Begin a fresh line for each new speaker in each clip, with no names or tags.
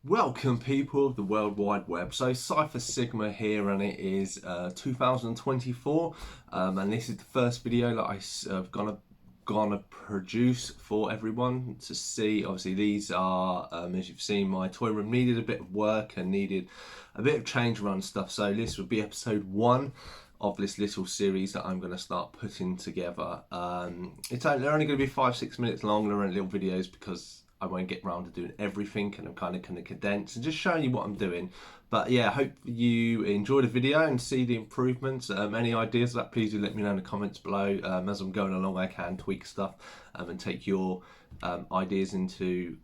Welcome people of the World Wide Web. So Cypher Sigma here, and it is 2024, and this is the first video that I've gonna produce for everyone to see. Obviously these are, as you've seen, my toy room needed a bit of work and needed a bit of change around stuff. So this would be episode 1 of this little series that I'm going to start putting together. They're only going to be 5-6 minutes long. They're only little videos because I won't get around to doing everything, and I'm kind of going to condense and just showing you what I'm doing. But yeah, I hope you enjoy the video and see the improvements. Any ideas of that, please do let me know in the comments below. As I'm going along, I can tweak stuff and take your ideas into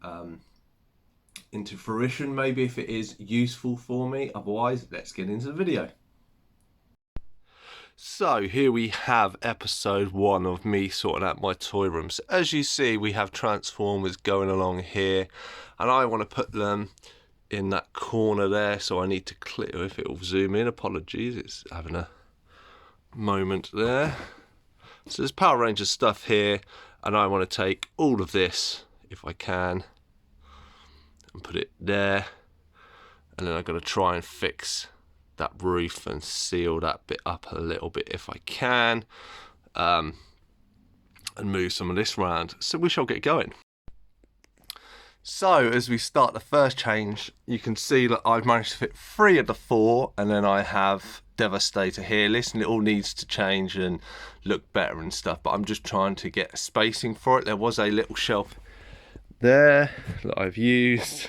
fruition, maybe, if it is useful for me. Otherwise, let's get into the video. So here we have episode 1 of me sorting out my toy room. So as you see, we have transformers going along here, and I want to put them in that corner there, so I need to clear, if it will zoom in, apologies, it's having a moment there. So there's Power Rangers stuff here, and I want to take all of this, if I can, and put it there, and then I've got to try and fix that roof and seal that bit up a little bit if I can, and move some of this around. So we shall get going. So as we start the first change, you can see that I've managed to fit 3 of the 4, and then I have Devastator here. Listen, it all needs to change and look better and stuff, but I'm just trying to get spacing for it. There was a little shelf there that I've used,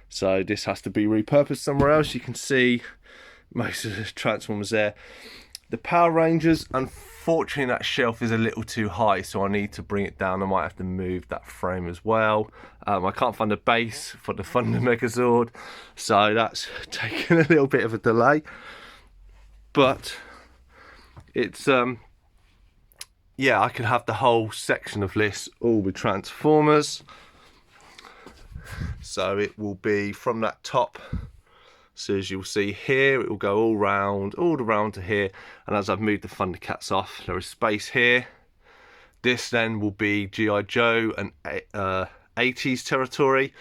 so this has to be repurposed somewhere else. You can see most of the Transformers there. The Power Rangers, unfortunately that shelf is a little too high, so I need to bring it down. I might have to move that frame as well. I can't find a base for the Thunder Megazord, so that's taken a little bit of a delay, but it's yeah, I could have the whole section of this all with Transformers, so it will be from that top. So as you'll see here, it will go all around to here, and as I've moved the Thundercats off, there is space here. This then will be G.I. Joe and 80s territory,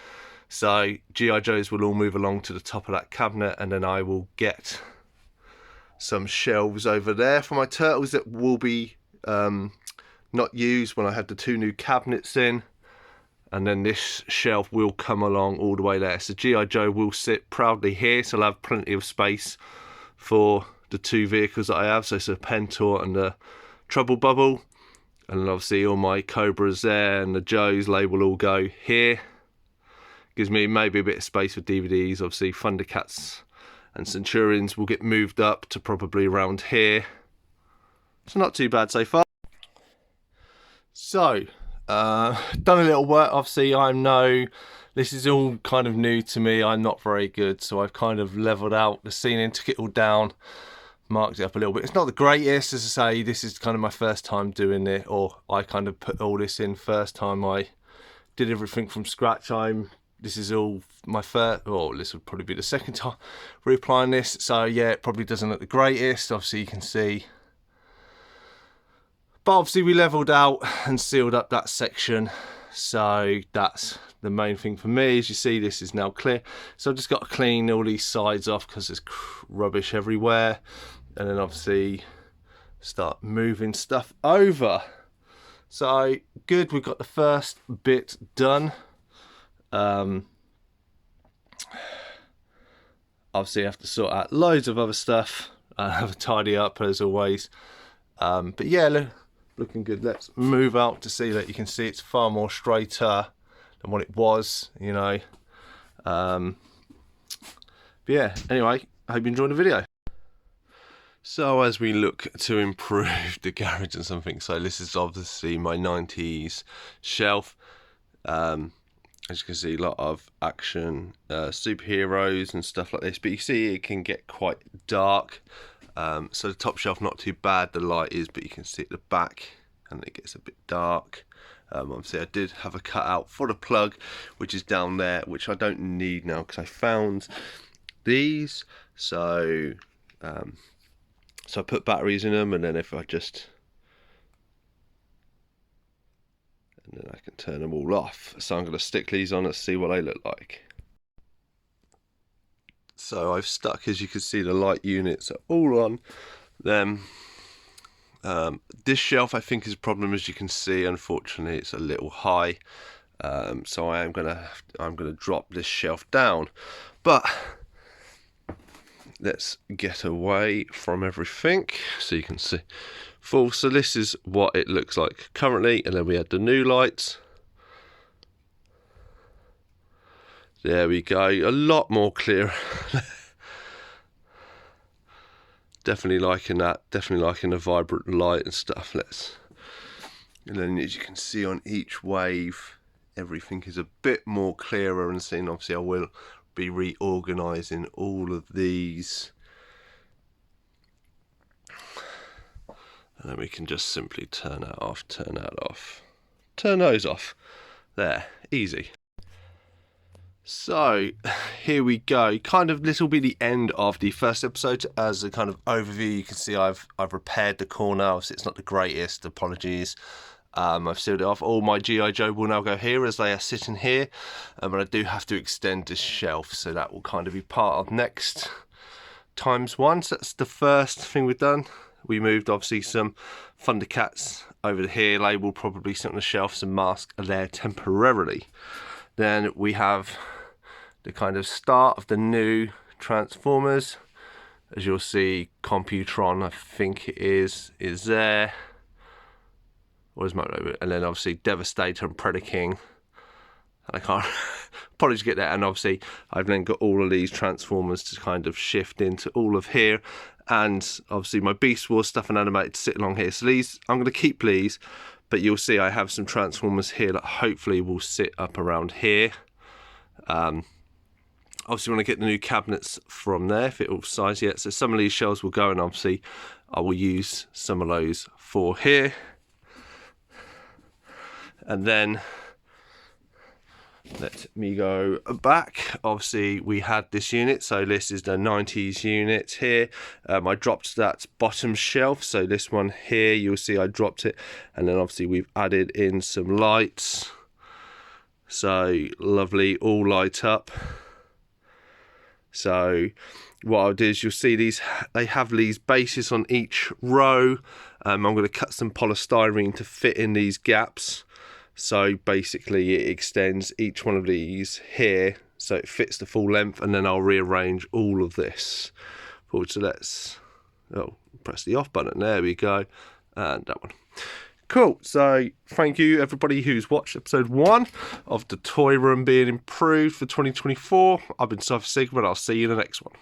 so G.I. Joes will all move along to the top of that cabinet, and then I will get some shelves over there for my Turtles that will be not used when I have the 2 new cabinets in. And then this shelf will come along all the way there. So G.I. Joe will sit proudly here, so I'll have plenty of space for the 2 vehicles that I have. So it's a Pentor and a Trouble Bubble. And then obviously all my Cobras there and the Joes, they will all go here. Gives me maybe a bit of space for DVDs. Obviously Thundercats and Centurions will get moved up to probably around here. So not too bad so far. So done a little work. Obviously this is all kind of new to me. I'm not very good, so I've kind of leveled out the ceiling, took it all down, marked it up a little bit. It's not the greatest, as I say. This is kind of my first time doing it, or I kind of put all this in first time I did everything from scratch. This is all my first, or this would probably be the second time reapplying this, so yeah, it probably doesn't look the greatest. Obviously you can see, but obviously we leveled out and sealed up that section, so that's the main thing for me. As you see, this is now clear, so I've just got to clean all these sides off because there's rubbish everywhere, and then obviously start moving stuff over. So good, we've got the first bit done. Obviously I have to sort out loads of other stuff and have a tidy up as always, but yeah, looking good. Let's move out to see that. You can see it's far more straighter than what it was, you know. But yeah, anyway, I hope you enjoyed the video. So as we look to improve the garage and something, so this is obviously my 90s shelf. As you can see, a lot of action, superheroes and stuff like this, but you see it can get quite dark. So the top shelf not too bad, the light is, but you can see at the back and it gets a bit dark. Obviously I did have a cutout for the plug, which is down there, which I don't need now because I found these. So so I put batteries in them, and then if I just, and then I can turn them all off. So I'm going to stick these on and see what they look like. So I've stuck, as you can see, the light units are all on them. This shelf I think is a problem, as you can see. Unfortunately, it's a little high, so I'm gonna drop this shelf down. But let's get away from everything so you can see full. So this is what it looks like currently, and then we had the new lights. There we go, a lot more clear. Definitely liking that, definitely liking the vibrant light and stuff. And then as you can see on each wave, everything is a bit more clearer and seen. Obviously I will be reorganizing all of these, and then we can just simply turn that off, turn that off, turn those off. There, easy. So here we go, kind of this will be the end of the first episode. As a kind of overview, you can see I've repaired the corner. Obviously it's not the greatest, apologies. I've sealed it off. All my G.I. Joe will now go here as they are sitting here, but I do have to extend this shelf, so that will kind of be part of next times one. So that's the first thing we've done. We moved obviously some Thundercats over here. They will probably sit on the shelf, some masks are there temporarily. Then we have the kind of start of the new Transformers. As you'll see, Computron, I think it is there. Where's my logo? And then obviously Devastator and Predaking. I can't apologies to get that. And obviously I've then got all of these Transformers to kind of shift into all of here. And obviously my Beast Wars stuff and animated to sit along here. So these, I'm going to keep these. But you'll see I have some Transformers here that hopefully will sit up around here. Obviously want to get the new cabinets from there, if it will size yet. So some of these shelves will go, and obviously I will use some of those for here. And then let me go back. Obviously we had this unit, so this is the 90s unit here. I dropped that bottom shelf, so this one here, you'll see I dropped it, and then obviously we've added in some lights, so lovely, all light up. So what I'll do is, you'll see these, they have these bases on each row. I'm going to cut some polystyrene to fit in these gaps. So basically it extends each one of these here so it fits the full length, and then I'll rearrange all of this. So let's press the off button. There we go. And that one. Cool. So thank you everybody who's watched episode 1 of the toy room being improved for 2024. I've been Cypher Sigma, and I'll see you in the next one.